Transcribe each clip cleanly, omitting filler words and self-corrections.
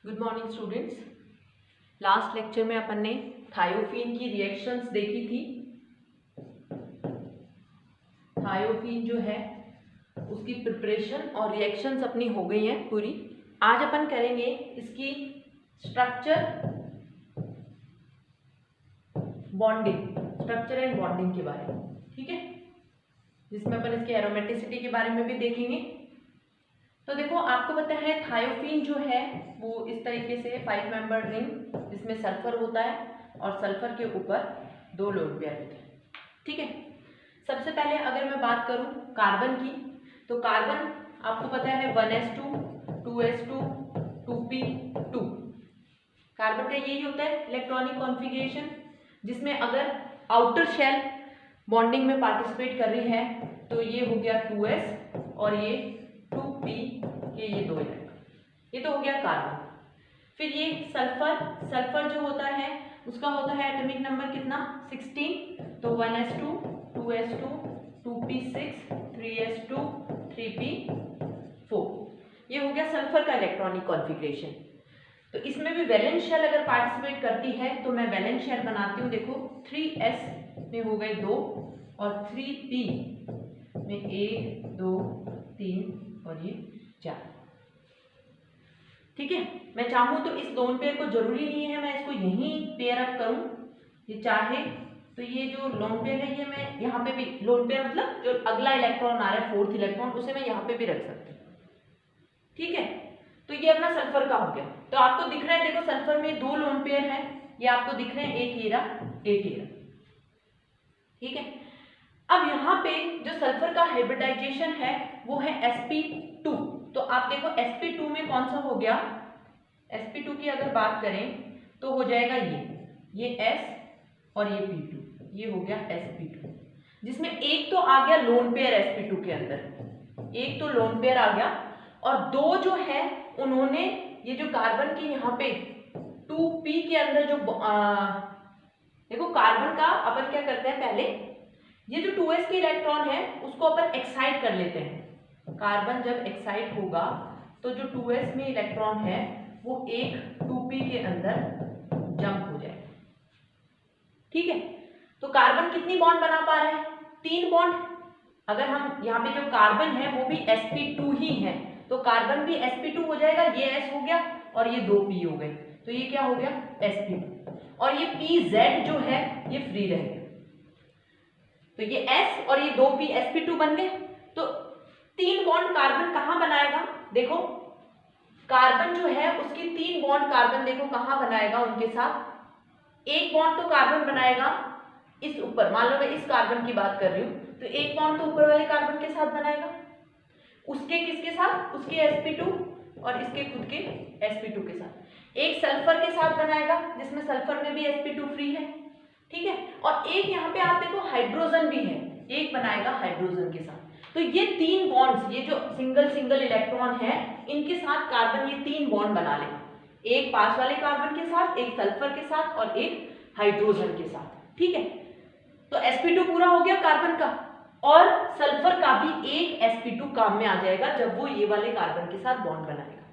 Good morning students. Last lecture में अपन ने thiophene की रिएक्शंस देखी थी। थायोफीन जो है उसकी प्रिपरेशन और रिएक्शंस अपनी हो गई हैं पूरी। आज अपन करेंगे इसकी स्ट्रक्चर एंड बॉन्डिंग के बारे में, ठीक है, जिसमें अपन इसके एरोमेटिसिटी के बारे में भी देखेंगे। तो देखो, आपको पता है थायोफीन जो है वो इस तरीके से 5 मेंबर्ड रिंग जिसमें सल्फर होता है और सल्फर के ऊपर 2 लोन पेयर होते हैं, ठीक है। सबसे पहले अगर मैं बात करूं कार्बन की, तो कार्बन आपको पता है 1s2 2s2 2p2 कार्बन का यही होता है इलेक्ट्रॉनिक कॉन्फ़िगरेशन, जिसमें अगर आउटर शेल बॉन्डिंग में पार्टिसिपेट कर रही है तो ये हो गया 2s और ये 2p के ये 2 इलेक्ट्रॉन, ये तो हो गया कार्बन। फिर ये सल्फर जो होता है उसका होता है एटॉमिक नंबर कितना 16, तो 1s2 2s2 2p6 3s2 3p4, ये हो गया सल्फर का इलेक्ट्रॉनिक कॉन्फ़िगरेशन। तो इसमें भी वैलेंस शेल अगर पार्टिसिपेट करती है तो मैं वैलेंस शेल बनाती हूँ। देखो 3s में हो गए 2 और 3p में 1 2 3 और ये 4, ठीक है। मैं चाहूँ तो इस लोन पेयर को जरूरी नहीं है मैं इसको यहीं पेयर अप करूँ, ये चाहे तो ये जो लोन पेयर है ये मैं यहाँ पे भी, लोन पेयर मतलब जो अगला इलेक्ट्रॉन आ रहा है 4th इलेक्ट्रॉन, उसे मैं यहाँ पे भी रख सकती हूँ, ठीक है। तो ये अपना सल्फर का हो गया। तो आपको दिख रहा है, देखो सल्फर में 2 लोन पेयर है, ये आपको दिख रहे हैं, एक हीरा एक हीरा, ठीक है। अब यहाँ पे जो सल्फर का हाइब्रिडाइजेशन है वो है sp2। तो आप देखो sp2 में कौन सा हो गया, sp2 की अगर बात करें तो हो जाएगा ये s और ये p2, ये हो गया sp2, जिसमें एक तो आ गया लोन पेयर sp2 के अंदर, एक तो लोन पेयर आ गया, और 2 जो है उन्होंने ये जो कार्बन की यहाँ पे 2p के अंदर जो देखो कार्बन का अपन क्या करते हैं, पहले ये जो 2s के इलेक्ट्रॉन है उसको अपन एक्साइट कर लेते हैं। कार्बन जब एक्साइट होगा तो जो 2s में इलेक्ट्रॉन है वो एक 2p के अंदर जंप हो जाएगा, ठीक है। तो कार्बन कितनी बॉन्ड बना पा रहे हैं, 3 बॉन्ड। अगर हम यहाँ पे जो कार्बन है वो भी sp2 ही है, तो कार्बन भी sp2 हो जाएगा, ये s हो गया और ये 2p हो गए, तो ये क्या हो गया sp2, और ये pz जो है ये फ्री रह गया, तो ये s और ये 2p sp2 बन गए। तो 3 बॉन्ड कार्बन कहाँ बनाएगा, देखो कार्बन जो है उसकी 3 बॉन्ड कार्बन देखो कहाँ बनाएगा उनके साथ, एक बॉन्ड तो कार्बन बनाएगा इस ऊपर, मान लो मैं इस कार्बन की बात कर रही हूँ, तो एक बॉन्ड तो ऊपर वाले कार्बन के साथ बनाएगा, उसके किसके साथ, उसके sp2 और इसके खुद के sp2 के साथ। एक सल्फर के साथ बनाएगा जिसमें सल्फर में भी sp2 फ्री है, ठीक है, और एक यहाँ पे आप देखो हाइड्रोजन भी है, एक बनाएगा हाइड्रोजन के साथ। तो ये 3 बॉन्ड्स, ये जो सिंगल इलेक्ट्रॉन है इनके साथ कार्बन ये 3 बॉन्ड बना लेगा, एक पास वाले कार्बन के साथ, एक सल्फर के साथ और एक हाइड्रोजन के साथ, ठीक है। तो sp2 पूरा हो गया कार्बन का, और सल्फर का भी एक sp2 काम में आ जाएगा जब वो ये वाले कार्बन के साथ बॉन्ड बनाएगा,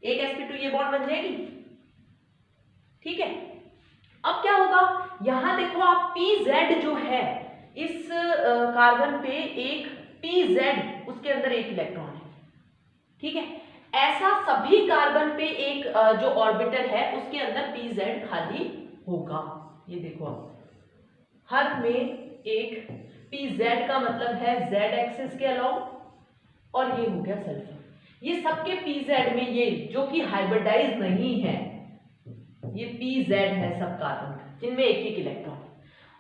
एक sp2 ये बॉन्ड बन जाएगी, ठीक है। अब क्या होगा, यहां देखो आप pz जो है इस कार्बन पे एक pz, उसके अंदर एक इलेक्ट्रॉन है, ठीक है। ऐसा सभी कार्बन पे एक जो ऑर्बिटल है उसके अंदर pz खाली होगा, ये देखो आप हर में एक pz का मतलब है z एक्सिस के अलाउ, और ये हो गया सल्फर। ये सबके pz में ये जो कि हाइब्रिडाइज नहीं है ये pz है सब कार्बन का, जिनमें एक एक इलेक्ट्रॉन है।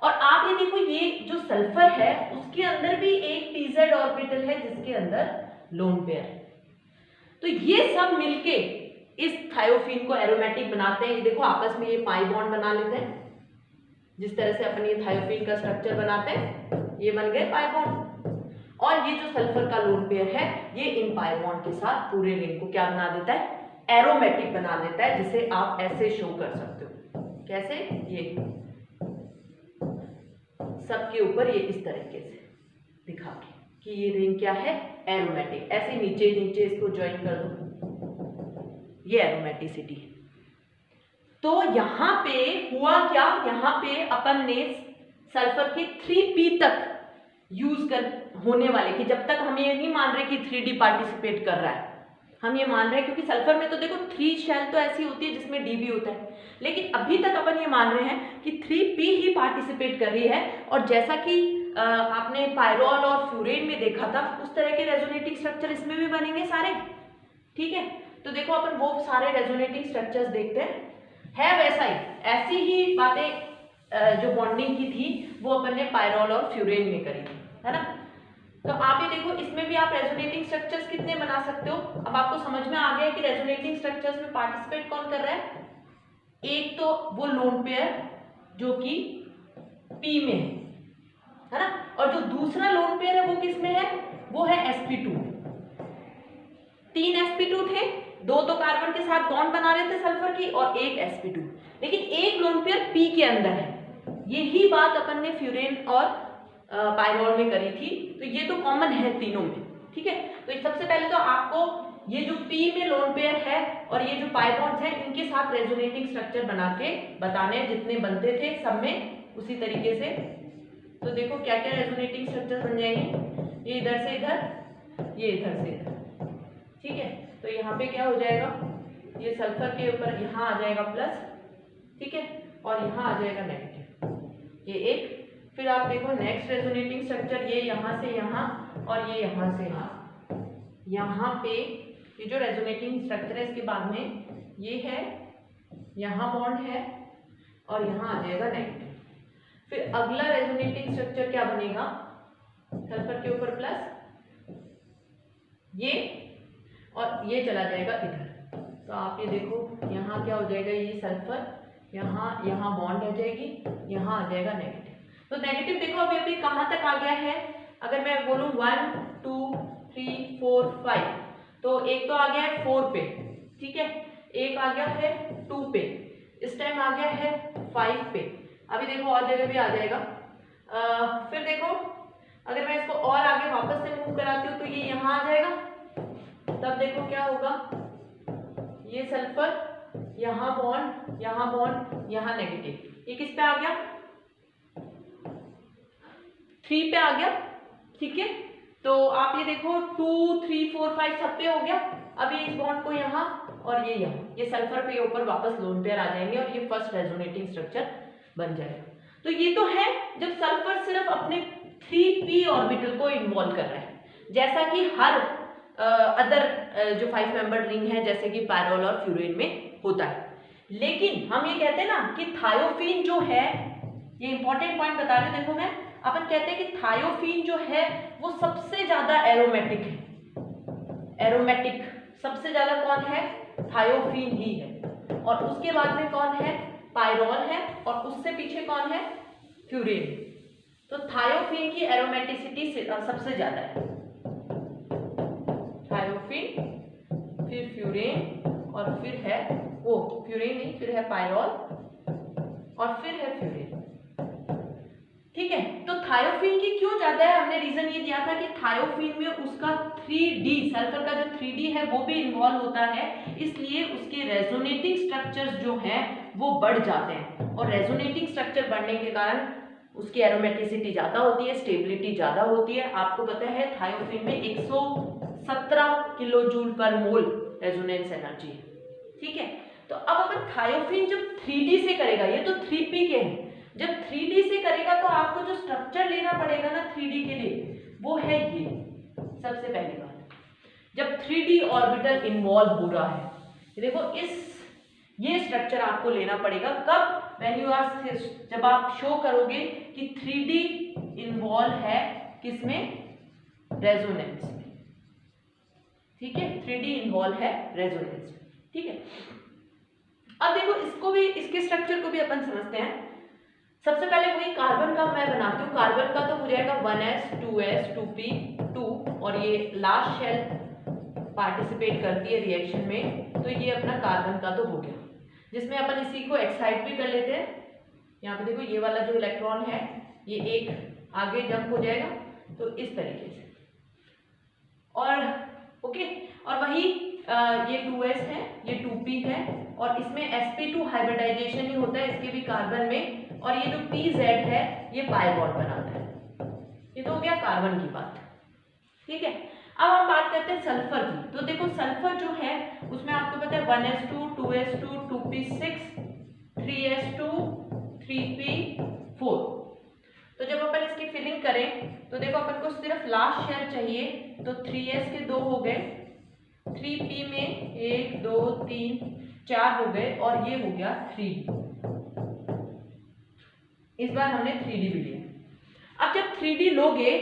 और आप ये देखो ये जो सल्फर है उसके अंदर भी एक pz ऑर्बिटल है जिसके अंदर लोन पेयर है। तो ये सब मिलके इस थायोफीन को एरोमेटिक बनाते हैं। ये देखो आपस में ये पाई बॉन्ड बना लेते हैं, जिस तरह से अपन ये थायोफीन का स्ट्रक्चर बनाते हैं ये बन गए पाई बॉन्ड, और ये जो सल्फर का लोन पेयर है ये इन पाई बॉन्ड के साथ पूरे रिंग को क्या बना देता है, एरोमेटिक बना देता है, जिसे आप ऐसे शो कर सकते हो, कैसे, ये सबके ऊपर ये इस तरीके से दिखा के कि ये रिंग क्या है, एरोमेटिक। ऐसे नीचे नीचे इसको ज्वाइन कर दो, ये एरोमेटिसिटी है। तो यहाँ पे हुआ क्या, यहाँ पे अपन ने सल्फर के 3p तक यूज कर होने वाले कि जब तक हम ये नहीं मान रहे कि 3d पार्टिसिपेट कर रहा है, हम ये मान रहे हैं क्योंकि सल्फर में तो देखो 3 शेल तो ऐसी होती है जिसमें d भी होता है, लेकिन अभी तक अपन ये मान रहे हैं कि 3p ही पार्टिसिपेट कर रही है। और जैसा कि आपने पायरोल और फ्यूरेन में देखा था, उस तरह के रेजोनेटिंग स्ट्रक्चर इसमें भी बनेंगे सारे, ठीक है। तो देखो अपन वो सारे रेजोनेटिंग स्ट्रक्चर्स देखते हैं वैसा ही, ऐसी ही बातें जो बॉन्डिंग की थी वो अपन ने पायरोल और फ्यूरेन में करी थी, है ना। तो आप ये देखो इसमें भी आप रेजोनेटिंग स्ट्रक्चर्स कितने बना सकते हो। अब आपको समझ में आ गया कि रेजोनेटिंग स्ट्रक्चर्स में पार्टिसिपेट कौन कर रहा है। एक तो वो लोन पेयर जो कि p में है ना, और जो दूसरा लोन पेयर है वो किस में है, वो है sp2। 3 sp2 थे, 2 तो कार्बन के साथ बॉन्ड बना रहे थे सल्फर की और एक sp2, लेकिन एक लोन पेयर p के अंदर है। यही बात अपन ने फ्यूरेन और पायरोल में करी थी, तो ये तो कॉमन है तीनों में, ठीक है। तो सबसे पहले तो आपको ये जो p में लोन पेयर है और ये जो पाई बॉन्ड्स हैं इनके साथ रेजोनेटिंग स्ट्रक्चर बना के बताने, जितने बनते थे सब में उसी तरीके से। तो देखो क्या क्या रेजोनेटिंग स्ट्रक्चर बन जाएंगे, ये इधर से इधर, ये इधर से इधर, ठीक है। तो यहाँ पे क्या हो जाएगा, ये सल्फर के ऊपर यहाँ आ जाएगा प्लस, ठीक है, और यहाँ आ जाएगा नेगेटिव, ये एक। फिर आप देखो नेक्स्ट रेजोनेटिंग स्ट्रक्चर, ये यहाँ से यहाँ और ये यहाँ से यहाँ पे ये जो रेजोनेटिंग स्ट्रक्चर है इसके बाद में ये है, यहाँ बॉन्ड है और यहाँ आ जाएगा नेगेटिव। फिर अगला रेजोनेटिंग स्ट्रक्चर क्या बनेगा, सल्फर के ऊपर प्लस ये और ये चला जाएगा इधर। तो आप ये देखो यहाँ क्या हो जाएगा, ये सल्फर यहाँ बॉन्ड रह जाएगी, यहाँ आ जाएगा नेगेटिव। तो नेगेटिव देखो अभी अभी कहाँ तक आ गया है, अगर मैं बोलूँ 1 2 3 4 5, तो एक तो आ गया है 4 पे, ठीक है, एक आ गया है 2 पे, इस टाइम आ गया है 5 पे। अभी देखो और जगह भी आ जाएगा। फिर देखो अगर मैं इसको और आगे वापस से मूव कराती हूँ तो ये यहाँ आ जाएगा, तब देखो क्या होगा, ये सल्फर यहाँ बॉन्ड यहाँ नेगेटिव, ये किस पे आ गया, 3 पे आ गया, ठीक है। तो आप ये देखो 2 3 4 5 सब पे हो गया। अभी इस बॉन्ड को यहाँ और ये यहाँ, ये सल्फर पे ऊपर वापस लोन पेयर आ जाएंगे और ये फर्स्ट रेजोनेटिंग स्ट्रक्चर बन जाएगा। तो ये तो है जब सल्फर सिर्फ अपने 3p ऑर्बिटल को इन्वॉल्व कर रहा है, जैसा कि हर अदर जो 5 मेंबर्ड रिंग है जैसे कि पायरोल और फ्यूरेन में होता है। लेकिन हम ये कहते हैं ना कि थायोफीन जो है, ये इंपॉर्टेंट पॉइंट बता रही हूँ, देखो मैं अपन कहते हैं कि थायोफीन जो है वो सबसे ज्यादा एरोमेटिक है। एरोमेटिक सबसे ज्यादा कौन है, थायोफीन ही है, और उसके बाद में कौन है, पायरोल है, और उससे पीछे कौन है, फ्यूरेन। तो थायोफीन की एरोमेटिसिटी सबसे ज्यादा है, थायोफीन, फिर फ्यूरेन और फिर है वो फ्यूरेन नहीं, फिर है पायरोल और फिर है फ्यूरेन, ठीक है। तो थायोफीन की क्यों ज्यादा है, हमने रीजन ये दिया था कि थायोफीन में उसका 3d सल्फर का जो 3d है वो भी इन्वॉल्व होता है, इसलिए उसके रेजोनेटिंग स्ट्रक्चर्स जो हैं वो बढ़ जाते हैं, और रेजोनेटिंग स्ट्रक्चर बढ़ने के कारण उसकी एरोमेटिसिटी ज्यादा होती है, स्टेबिलिटी ज्यादा होती है। आपको पता है थायोफीन में 117 किलो जूल पर मोल रेजोनेंस एनर्जी है, ठीक है। तो अब अपन थायोफीन जब 3d से करेगा, ये तो 3p के हैं, जब 3d से करेगा तो आपको जो स्ट्रक्चर लेना पड़ेगा ना 3d के लिए, वो है ये। सबसे पहली बात, जब 3d ऑर्बिटल इन्वॉल्व हो रहा है, देखो ये स्ट्रक्चर आपको लेना पड़ेगा कब, व्हेन यू आर, जब आप शो करोगे कि 3d इन्वॉल्व है किसमें, रेजोनेंस में, ठीक है, 3d इन्वॉल्व है रेजोनेंस में, ठीक है। अब देखो इसको भी, इसके स्ट्रक्चर को भी अपन समझते हैं। सबसे पहले वही कार्बन का मैं बनाती हूँ, कार्बन का तो हो जाएगा 1s 2s 2p 2, और ये लास्ट शेल पार्टिसिपेट करती है रिएक्शन में, तो ये अपना कार्बन का तो हो गया, जिसमें अपन इसी को एक्साइट भी कर लेते हैं। यहाँ पे देखो ये वाला जो इलेक्ट्रॉन है ये एक आगे जंप हो जाएगा, तो इस तरीके से, और ओके। और वही ये 2s है, ये 2p है और इसमें sp2 हाइब्रिडाइजेशन ही होता है इसके भी कार्बन में, और ये जो pz है ये पाई बॉन्ड बनाता है। ये तो हो गया कार्बन की बात, ठीक है। अब हम बात करते हैं सल्फर की। तो देखो सल्फर जो है उसमें आपको पता है 1s2 2s2 2p6 3s2 3p4। तो जब अपन इसकी फिलिंग करें तो देखो अपन को सिर्फ लास्ट शेयर चाहिए, तो 3s के 2 हो गए, 3p में 1 2 3 4 हो गए और ये हो गया 3d। इस बार हमने 3d भी लिया। अब जब 3d लोगे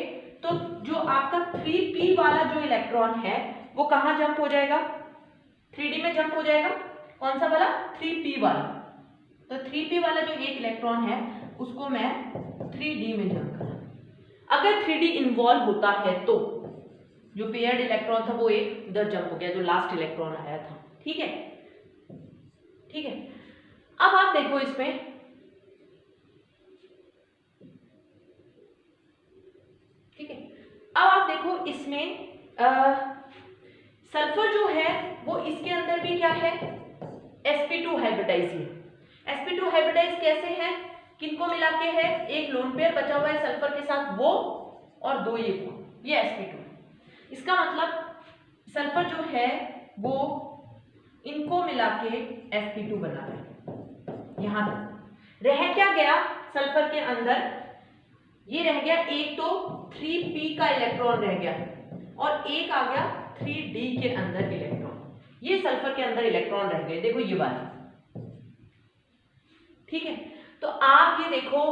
तो जो आपका 3p वाला जो इलेक्ट्रॉन है वो कहाँ जंप हो जाएगा, 3d में जंप हो जाएगा। कौन सा वाला, 3p वाला। तो 3p वाला जो एक इलेक्ट्रॉन है उसको मैं 3d में जंप करा। अगर 3d इन्वॉल्व होता है तो जो पेयर्ड इलेक्ट्रॉन था वो एक इधर जंप हो गया, जो लास्ट इलेक्ट्रॉन आया था, ठीक है, ठीक है। अब आप देखो इसमें ठीक है, अब आप देखो इसमें सल्फर जो है वो इसके अंदर भी क्या है, sp2 हाइब्रिडाइज है। sp2 हाइब्रिडाइज कैसे है, किनको मिला के है, एक लोन पेयर बचा हुआ है सल्फर के साथ वो, और 2 ये sp2 है। इसका मतलब सल्फर जो है वो इनको मिला के sp2 बना रहा है। यहां तक रह क्या गया सल्फर के अंदर, ये रह गया एक तो 3p का इलेक्ट्रॉन रह गया और एक आ गया 3d के अंदर इलेक्ट्रॉन, ये सल्फर के अंदर इलेक्ट्रॉन रह गए, देखो ये वाले, ठीक है। तो आप ये देखो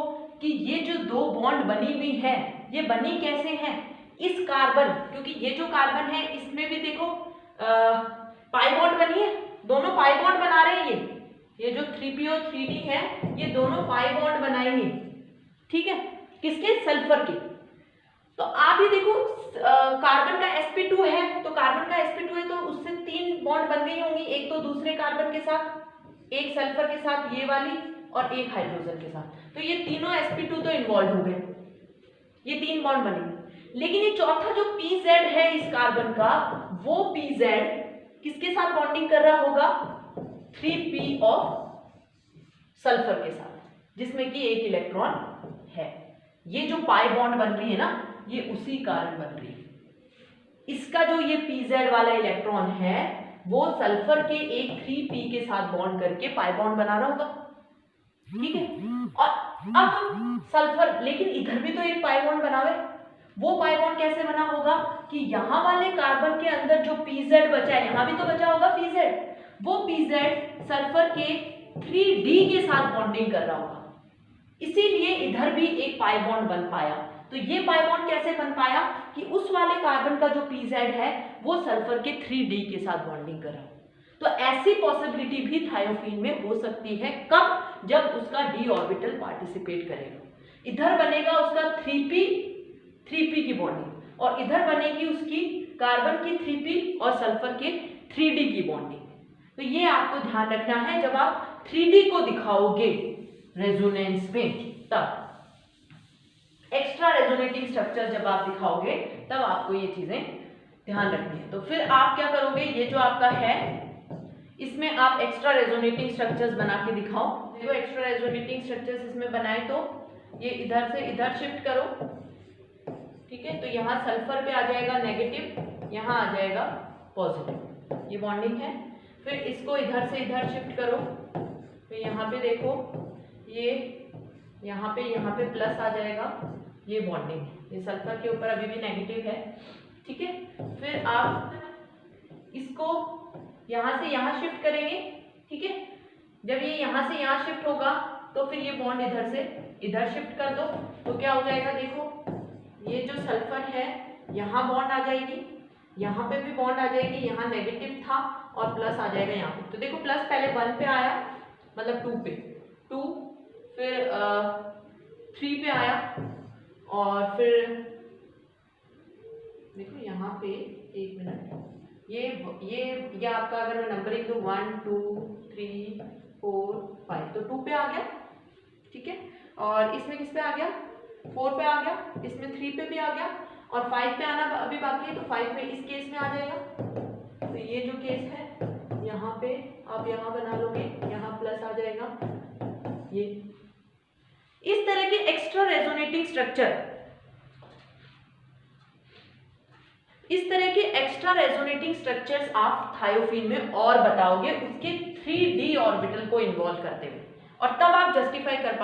कि ये जो 2 बॉन्ड बनी हुई है ये बनी कैसे है, इस कार्बन, क्योंकि ये जो कार्बन है इसमें भी देखो पाई बॉन्ड बनी है, दोनों पाई बॉन्ड बना रहे हैं, ये जो 3p और 3d है ये दोनों पाई बॉन्ड बनाएंगे, ठीक है, किसके, सल्फर के। तो आप ये देखो कार्बन का sp2 है, तो कार्बन का sp2 है तो उससे 3 बॉन्ड बन गई होंगी, एक तो दूसरे कार्बन के साथ, एक सल्फर के साथ ये वाली, और एक हाइड्रोजन के साथ। तो ये तीनों sp2 तो इन्वॉल्व हो गए, ये 3 बॉन्ड बनेंगे। लेकिन ये चौथा जो pz है इस कार्बन का, वो pz किसके साथ बॉन्डिंग कर रहा होगा, 3p ऑफ सल्फर के साथ, जिसमें कि एक इलेक्ट्रॉन है। ये जो पाई बॉन्ड बन रही है ना ये उसी कारण बन रही है। इसका जो ये pz वाला इलेक्ट्रॉन है वो सल्फर के एक 3p के साथ बॉन्ड करके पाई बॉन्ड बना रहा होगा, ठीक है। और अब सल्फर, लेकिन इधर भी तो एक पाई बॉन्ड बना हुआ है, वो पाई बॉन्ड कैसे बना होगा कि यहाँ वाले कार्बन के अंदर जो pz बचा है, यहाँ भी तो बचा होगा pz, वो pz सल्फर के 3d के साथ बॉन्डिंग कर रहा होगा, इसीलिए इधर भी एक पाई बॉन्ड बन पाया। तो ये पाई बॉन्ड कैसे बन पाया कि उस वाले कार्बन का जो pz है वो सल्फर के 3d के साथ बॉन्डिंग कर रहा हो। तो ऐसी पॉसिबिलिटी भी थायोफीन में हो सकती है, कब, जब उसका d ऑर्बिटल पार्टिसिपेट करेगा। इधर बनेगा उसका 3p की बॉन्डिंग और इधर बनेगी उसकी कार्बन की 3p और सल्फर के 3d की बॉन्डिंग। तो ये आपको ध्यान रखना है जब आप 3d को दिखाओगे रेजोनेंस में, तब एक्स्ट्रा रेजोनेटिंग स्ट्रक्चर जब आप दिखाओगे तब आपको ये चीजें ध्यान रखनी है। तो फिर आप क्या करोगे, ये जो आपका है इसमें आप एक्स्ट्रा रेजोनेटिंग स्ट्रक्चर्स बना के दिखाओ। जो एक्स्ट्रा रेजोनेटिंग स्ट्रक्चर्स इसमें बनाए तो ये इधर से इधर शिफ्ट करो, ठीक है। तो यहाँ सल्फर पे आ जाएगा नेगेटिव, यहाँ आ जाएगा पॉजिटिव, ये बॉन्डिंग है। फिर इसको इधर से इधर शिफ्ट करो, तो यहाँ पे देखो ये यहाँ पे प्लस आ जाएगा, ये बॉन्डिंग है, ये सल्फर के ऊपर अभी भी नेगेटिव है, ठीक है। फिर आप इसको यहाँ से यहाँ शिफ्ट करेंगे, ठीक है। जब ये यहाँ से यहाँ शिफ्ट होगा तो फिर ये बॉन्ड इधर से इधर शिफ्ट कर दो, तो क्या हो जाएगा, देखो ये जो सल्फर है यहाँ बॉन्ड आ जाएगी, यहाँ पे भी बॉन्ड आ जाएगी, यहाँ नेगेटिव था और प्लस आ जाएगा यहाँ पे। तो देखो प्लस पहले 1 पे आया, मतलब 2 पे, 2 फिर 3 पे आया और फिर देखो यहाँ पे, एक मिनट, ये आपका अगर मैं नंबरिंग दूँ 1 2 3 4 5, तो 2 पे आ गया, ठीक है। और इसमें किस पे आ गया, 4 पे आ गया, इसमें 3 पे भी आ गया और 5 पे आना अभी बाकी है, तो 5 में इस केस में आ जाएगा, तो ये जो केस है यहाँ पे आप यहाँ बना लोगे, यहाँ प्लस आ जाएगा। ये इस तरह के एक्स्ट्रा रेजोनेटिंग स्ट्रक्चर, इस तरह के एक्स्ट्रा रेजोनेटिंग स्ट्रक्चर्स आप थायोफीन में और बताओगे उसके 3D ऑर्बिटल को इन्वॉल्व करते हुए, और तब आप जस्टिफाई कर